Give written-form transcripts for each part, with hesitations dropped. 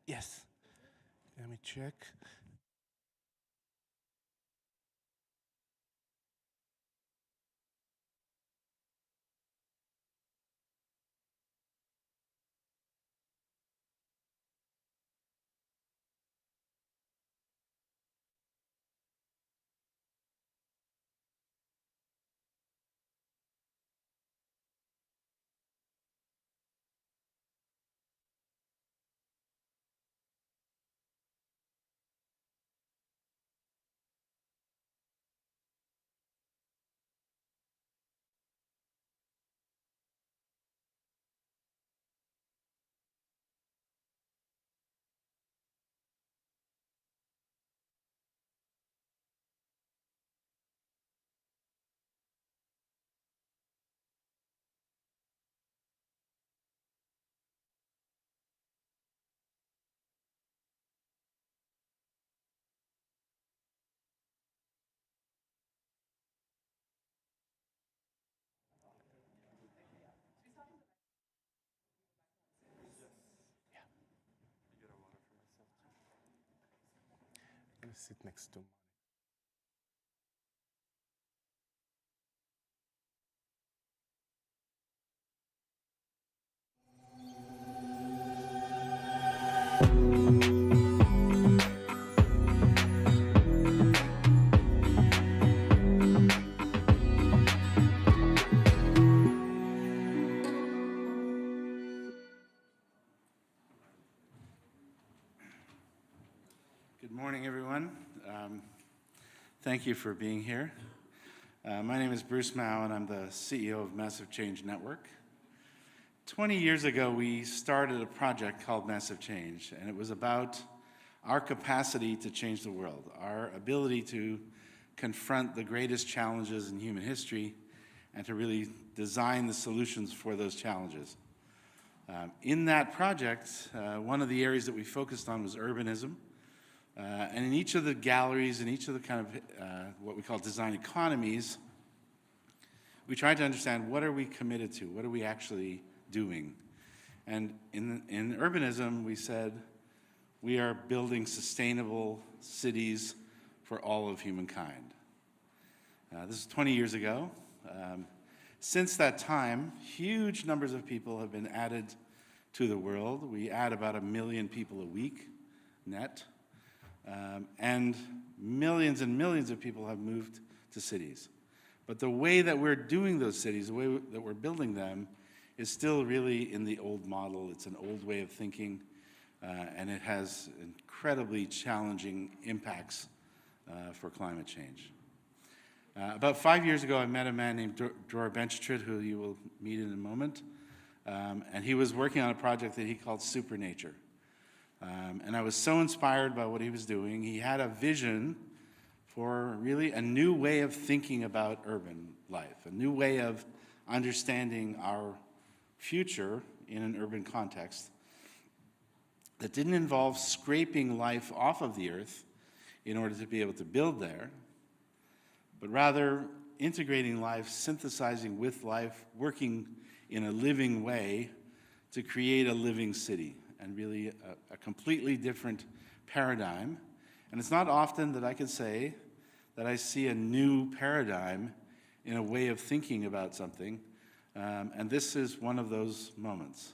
Yes. Let me check. I'm going to sit next to Monica. Good morning, everyone. Thank you for being here. My name is Bruce Mau, and I'm the CEO of Massive Change Network. 20 years ago, we started a project called Massive Change, and it was about our capacity to change the world, our ability to confront the greatest challenges in human history, and to really design the solutions for those challenges. In that project, one of the areas that we focused on was urbanism. And in each of the galleries, in each of the kind of what we call design economies, we tried to understand what are we committed to, what are we actually doing. And in urbanism, we said we are building sustainable cities for all of humankind. This is 20 years ago. Since that time, huge numbers of people have been added to the world. We add about 1 million people a week net. And millions of people have moved to cities. But the way that we're doing those cities, the way that we're building them, is still really in the old model. It's an old way of thinking, and it has incredibly challenging impacts for climate change. About 5 years ago, I met a man named Dror Bendtschut, who you will meet in a moment, and he was working on a project that he called Supernature. And I was so inspired by what he was doing. He had a vision for really a new way of thinking about urban life, a new way of understanding our future in an urban context that didn't involve scraping life off of the earth in order to be able to build there, but rather integrating life, synthesizing with life, working in a living way to create a living city. And really a completely different paradigm. And it's not often that I can say that I see a new paradigm in a way of thinking about something. And this is one of those moments.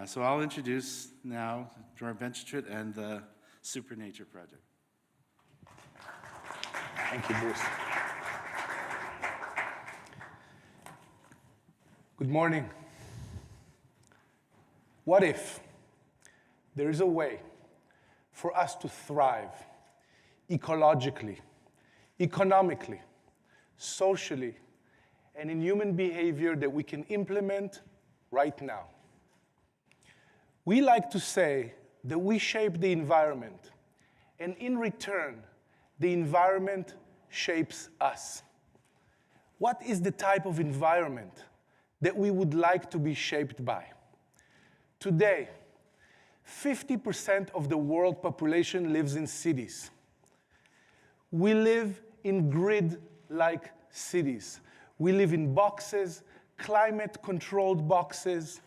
So I'll introduce now Dror Bendtschut and the Supernature project. Thank you, Bruce. Good morning. What if there is a way for us to thrive ecologically, economically, socially, and in human behavior that we can implement right now? We like to say that we shape the environment, and in return, the environment shapes us. What is the type of environment that we would like to be shaped by? Today, 50% of the world population lives in cities. We live in grid-like cities. We live in boxes, climate-controlled boxes,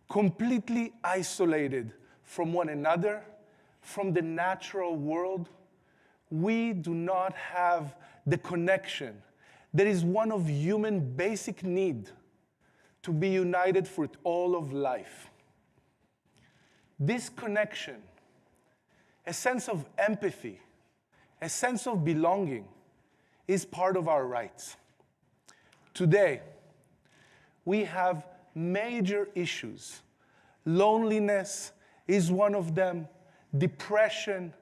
completely isolated from one another, from the natural world, we do not have the connection that is one of human basic need to be united for all of life. This connection, a sense of empathy, a sense of belonging, is part of our rights. Today, we have major issues. Loneliness is one of them, depression,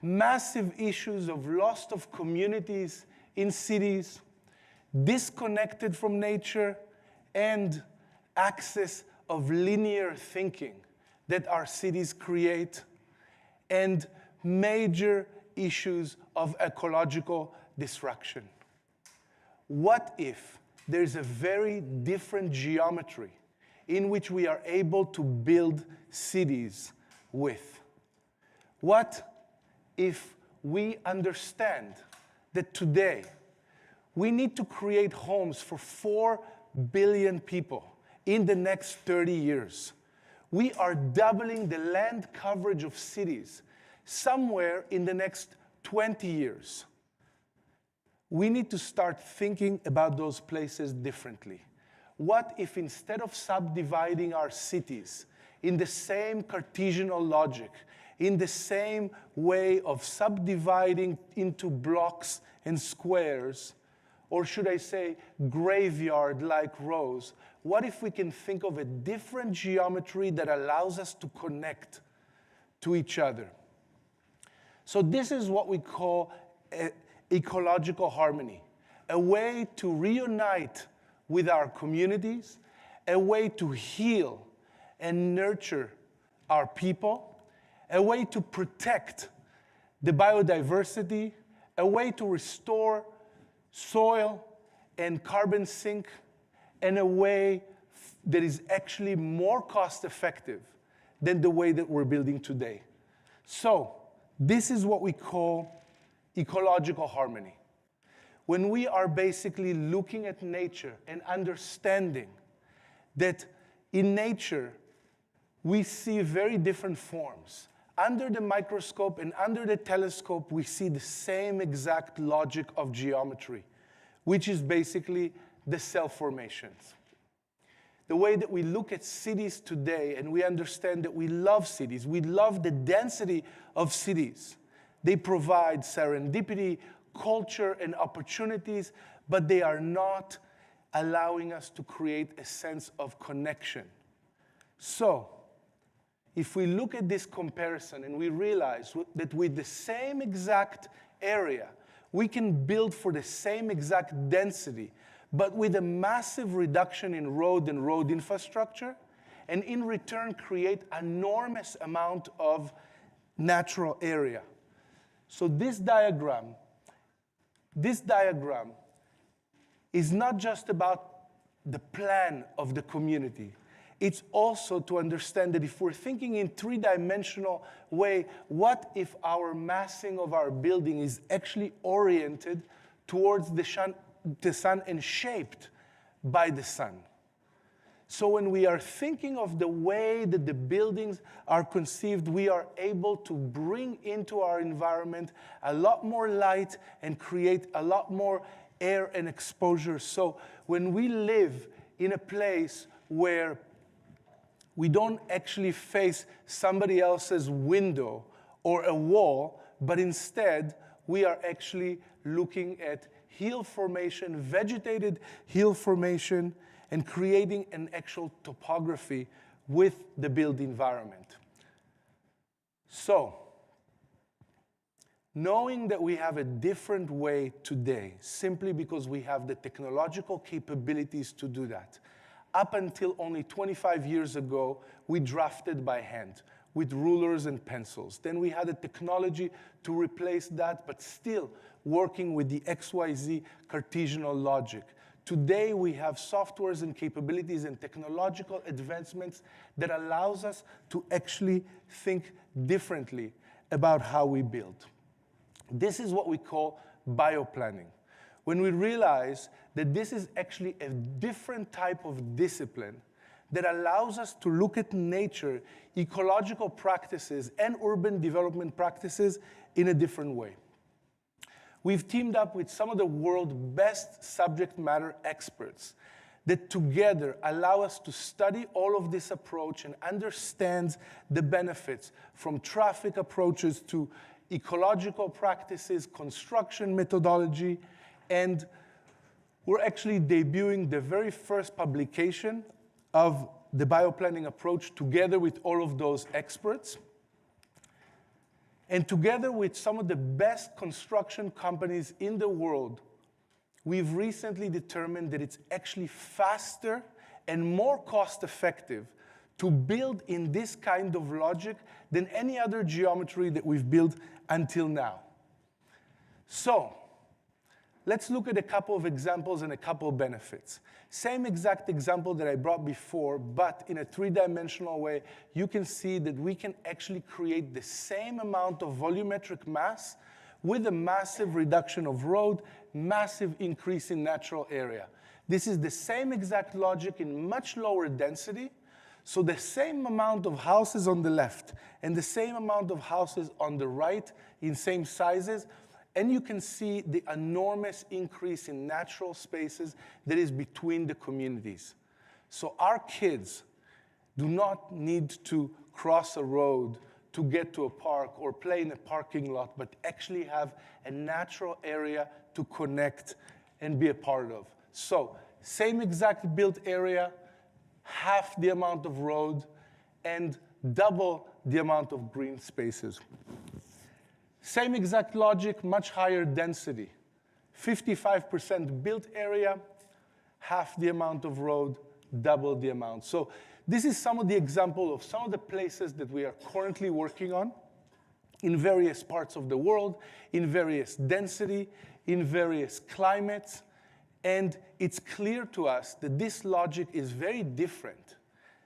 massive issues of loss of communities in cities, disconnected from nature, and access of linear thinking that our cities create, and major issues of ecological destruction. What if there's a very different geometry in which we are able to build cities with? What if we understand that today we need to create homes for 4 billion people in the next 30 years? We are doubling the land coverage of cities somewhere in the next 20 years. We need to start thinking about those places differently. What if instead of subdividing our cities in the same Cartesian logic, in the same way of subdividing into blocks and squares, or should I say graveyard-like rows, what if we can think of a different geometry that allows us to connect to each other? So this is what we call ecological harmony, a way to reunite with our communities, a way to heal and nurture our people, a way to protect the biodiversity, a way to restore soil and carbon sink, and a way that is actually more cost-effective than the way that we're building today. So this is what we call ecological harmony. When we are basically looking at nature and understanding that in nature we see very different forms. Under the microscope and under the telescope, we see the same exact logic of geometry, which is basically the cell formations. The way that we look at cities today, and we understand that we love cities, we love the density of cities. They provide serendipity, culture, and opportunities, but they are not allowing us to create a sense of connection. So, if we look at this comparison and we realize that with the same exact area, we can build for the same exact density, but with a massive reduction in road and road infrastructure, and in return create enormous amount of natural area. So this diagram is not just about the plan of the community. It's also to understand that if we're thinking in three-dimensional way, what if our massing of our building is actually oriented towards the sun and shaped by the sun? So when we are thinking of the way that the buildings are conceived, we are able to bring into our environment a lot more light and create a lot more air and exposure. So when we live in a place where we don't actually face somebody else's window or a wall, but instead we are actually looking at hill formation, vegetated hill formation, and creating an actual topography with the built environment. So, knowing that we have a different way today, simply because we have the technological capabilities to do that. Up until only 25 years ago, we drafted by hand with rulers and pencils. Then we had a technology to replace that, but still working with the XYZ Cartesian logic. Today, we have softwares and capabilities and technological advancements that allows us to actually think differently about how we build. This is what we call bioplanning. When we realize that this is actually a different type of discipline that allows us to look at nature, ecological practices, and urban development practices in a different way. We've teamed up with some of the world's best subject matter experts that together allow us to study all of this approach and understand the benefits from traffic approaches to ecological practices, construction methodology, and we're actually debuting the very first publication of the bioplanning approach together with all of those experts. And together with some of the best construction companies in the world, we've recently determined that it's actually faster and more cost-effective to build in this kind of logic than any other geometry that we've built until now. So, let's look at a couple of examples and a couple of benefits. Same exact example that I brought before, but in a three-dimensional way, you can see that we can actually create the same amount of volumetric mass with a massive reduction of road, massive increase in natural area. This is the same exact logic in much lower density, so the same amount of houses on the left and the same amount of houses on the right in same sizes, and you can see the enormous increase in natural spaces that is between the communities. So our kids do not need to cross a road to get to a park or play in a parking lot, but actually have a natural area to connect and be a part of. So, same exact built area, half the amount of road, and double the amount of green spaces. Same exact logic, much higher density. 55% built area, half the amount of road, double the amount. So this is some of the example of some of the places that we are currently working on in various parts of the world, in various density, in various climates. And it's clear to us that this logic is very different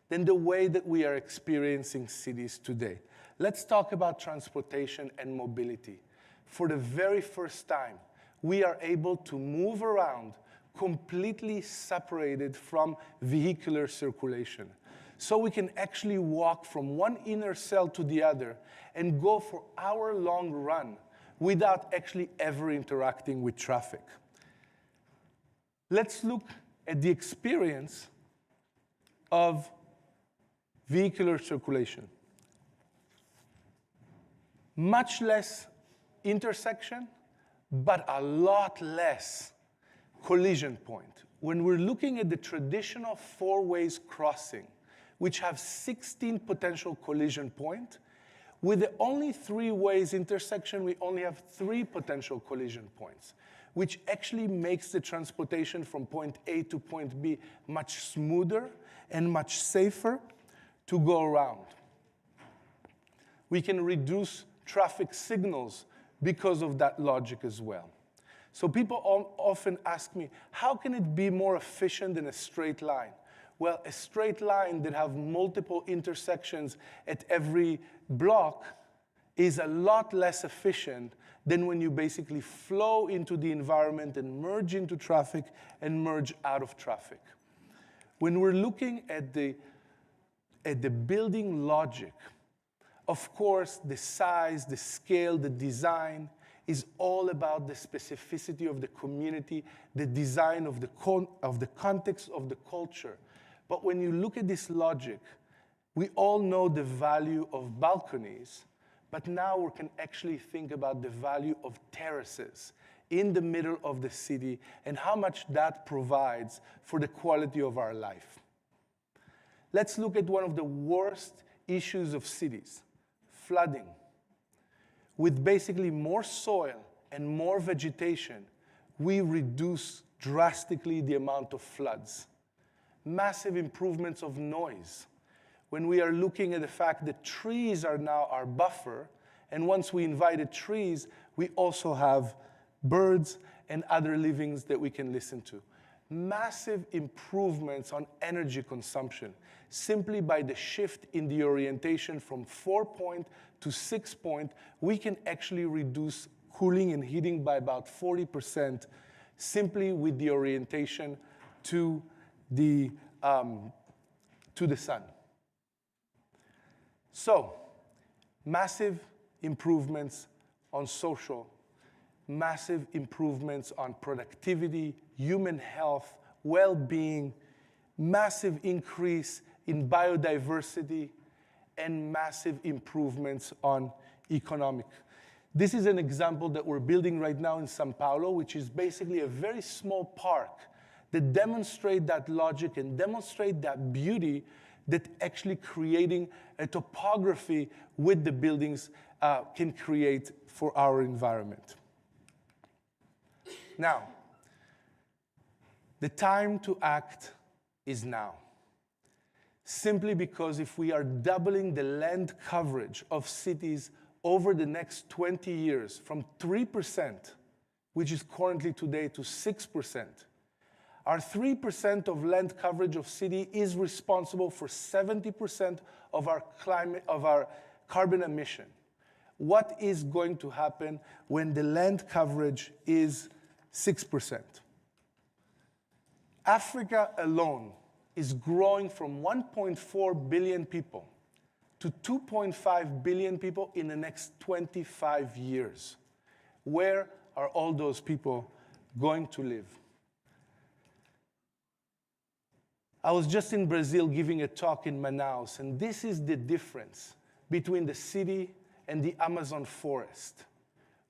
than the way that we are experiencing cities today. Let's talk about transportation and mobility. For the very first time, we are able to move around completely separated from vehicular circulation. So we can actually walk from one inner cell to the other and go for hour-long run without actually ever interacting with traffic. Let's look at the experience of vehicular circulation. Much less intersection, but a lot less collision point. When we're looking at the traditional four-ways crossing, which have 16 potential collision points, with the only three-ways intersection, we only have 3 potential collision points, which actually makes the transportation from point A to point B much smoother and much safer to go around. We can reduce traffic signals because of that logic as well. So people often ask me, how can it be more efficient than a straight line? Well, a straight line that have multiple intersections at every block is a lot less efficient than when you basically flow into the environment and merge into traffic and merge out of traffic. When we're looking at the building logic, of course, the size, the scale, the design is all about the specificity of the community, the design of the context of the culture. But when you look at this logic, we all know the value of balconies, but now we can actually think about the value of terraces in the middle of the city and how much that provides for the quality of our life. Let's look at one of the worst issues of cities, flooding. With basically more soil and more vegetation, we reduce drastically the amount of floods. Massive improvements of noise. When we are looking at the fact that trees are now our buffer, and once we invited trees, we also have birds and other livings that we can listen to. Massive improvements on energy consumption, simply by the shift in the orientation from 4-point to 6-point, we can actually reduce cooling and heating by about 40% simply with the orientation to the to the sun. So, massive improvements on social, massive improvements on productivity, human health, well-being, massive increase in biodiversity, and massive improvements on economic. This is an example that we're building right now in São Paulo, which is basically a very small park that demonstrate that logic and demonstrate that beauty that actually creating a topography with the buildings can create for our environment. Now, the time to act is now. Simply because if we are doubling the land coverage of cities over the next 20 years from 3%, which is currently today, to 6%, our 3% of land coverage of city is responsible for 70% of our carbon emission. What is going to happen when the land coverage is 6%? Africa alone is growing from 1.4 billion people to 2.5 billion people in the next 25 years. Where are all those people going to live? I was just in Brazil giving a talk in Manaus, and this is the difference between the city and the Amazon forest.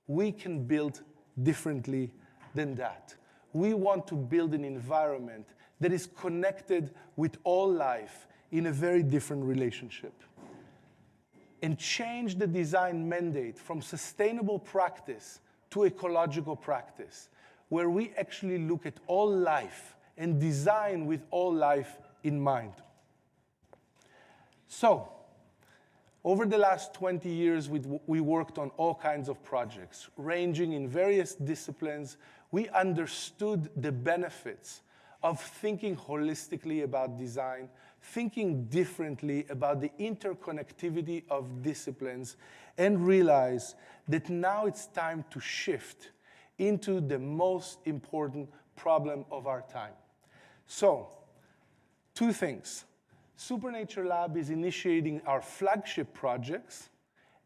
We can build differently than that. We want to build an environment that is connected with all life in a very different relationship. And change the design mandate from sustainable practice to ecological practice, where we actually look at all life and design with all life in mind. So, over the last 20 years, we worked on all kinds of projects, ranging in various disciplines. We understood the benefits of thinking holistically about design, thinking differently about the interconnectivity of disciplines, and realize that now it's time to shift into the most important problem of our time. So, two things. Supernature Lab is initiating our flagship projects,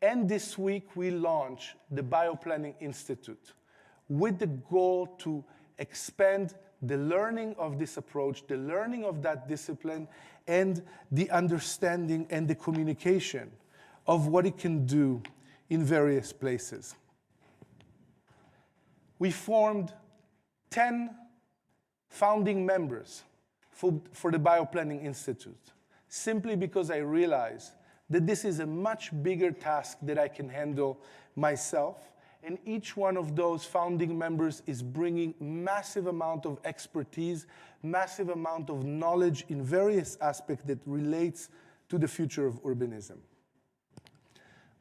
and this week we launch the Bioplanning Institute with the goal to expand the learning of this approach, the learning of that discipline, and the understanding and the communication of what it can do in various places. We formed 10 founding members for the Bioplanning Institute, simply because I realized that this is a much bigger task that I can handle myself, and each one of those founding members is bringing massive amount of expertise, massive amount of knowledge in various aspects that relates to the future of urbanism.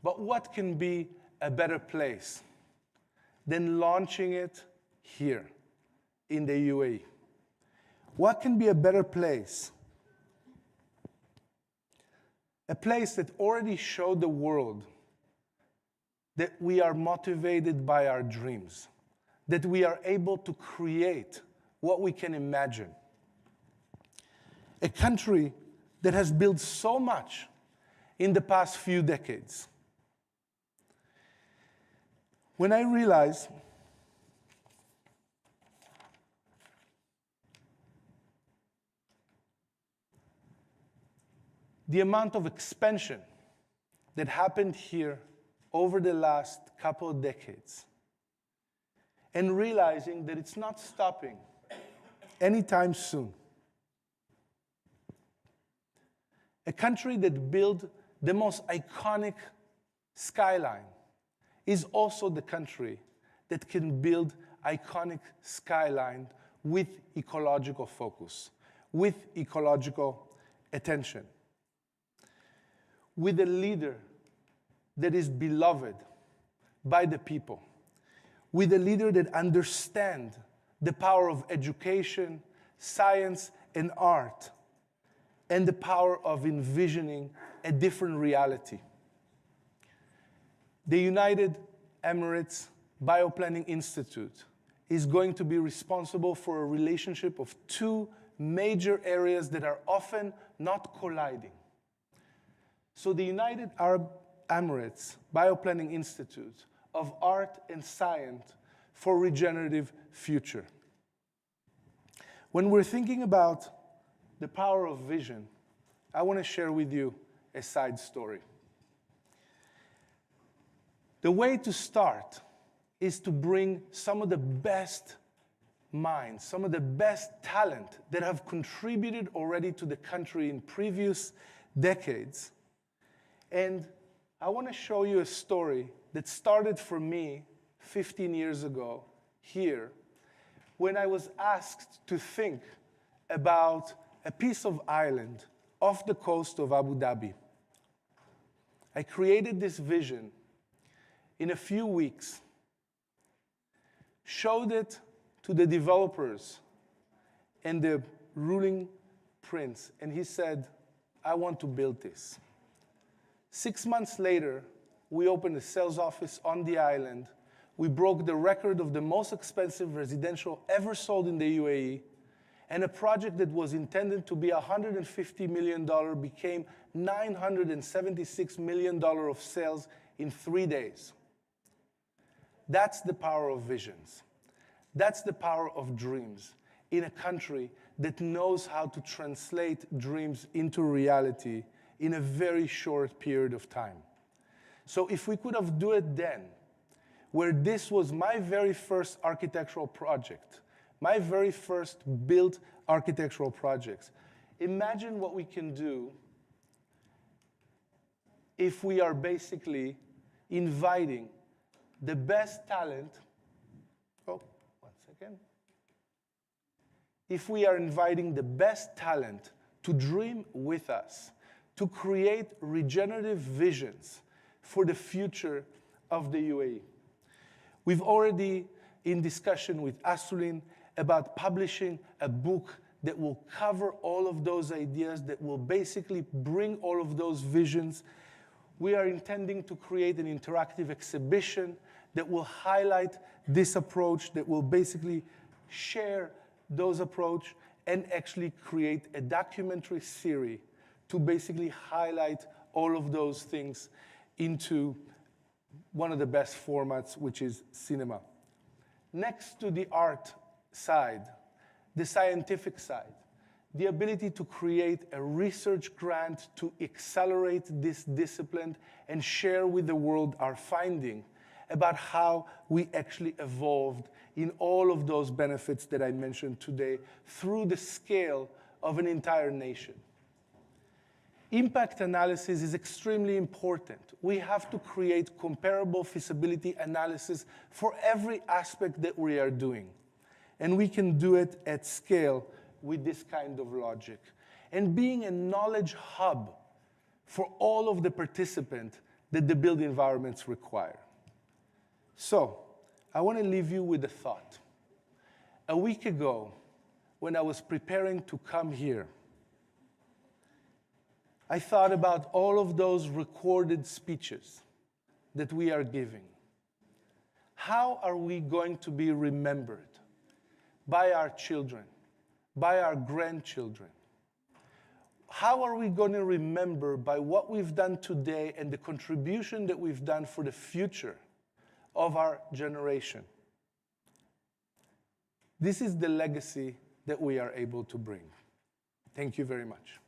But what can be a better place than launching it here in the UAE? What can be a better place? A place that already showed the world that we are motivated by our dreams, that we are able to create what we can imagine. A country that has built so much in the past few decades. When I realized the amount of expansion that happened here over the last couple of decades, and realizing that it's not stopping anytime soon. A country that built the most iconic skyline is also the country that can build iconic skyline with ecological focus, with ecological attention, with a leader that is beloved by the people, with a leader that understands the power of education, science, and art, and the power of envisioning a different reality. The United Emirates Bioplanning Institute is going to be responsible for a relationship of two major areas that are often not colliding. So the United Arab Emirates Bioplanning Institute of Art and Science for Regenerative Future. When we're thinking about the power of vision, I want to share with you a side story. The way to start is to bring some of the best minds, some of the best talent that have contributed already to the country in previous decades. And I want to show you a story that started for me 15 years ago here, when I was asked to think about a piece of island off the coast of Abu Dhabi. I created this vision in a few weeks, showed it to the developers and the ruling prince, and he said, I want to build this. 6 months later, we opened a sales office on the island. We broke the record of the most expensive residential ever sold in the UAE, and a project that was intended to be $150 million became $976 million of sales in 3 days. That's the power of visions. That's the power of dreams in a country that knows how to translate dreams into reality in a very short period of time. So if we could have done it then, where this was my very first architectural project, my very first built architectural projects, imagine what we can do if we are basically inviting the best talent. Oh, 1 second. If we are inviting the best talent to dream with us, to create regenerative visions for the future of the UAE. We've already in discussion with Asulin about publishing a book that will cover all of those ideas, that will basically bring all of those visions. We are intending to create an interactive exhibition that will highlight this approach, that will basically share those approach and actually create a documentary series to basically highlight all of those things into one of the best formats, which is cinema. Next to the art side, the scientific side, the ability to create a research grant to accelerate this discipline and share with the world our finding about how we actually evolved in all of those benefits that I mentioned today through the scale of an entire nation. Impact analysis is extremely important. We have to create comparable feasibility analysis for every aspect that we are doing. And we can do it at scale with this kind of logic. And being a knowledge hub for all of the participants that the built environments require. So, I want to leave you with a thought. A week ago, when I was preparing to come here, I thought about all of those recorded speeches that we are giving. How are we going to be remembered by our children, by our grandchildren? How are we going to remember by what we've done today and the contribution that we've done for the future of our generation? This is the legacy that we are able to bring. Thank you very much.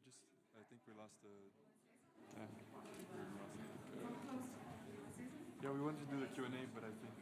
I think we lost the. Yeah, we wanted to do the Q&A, but I think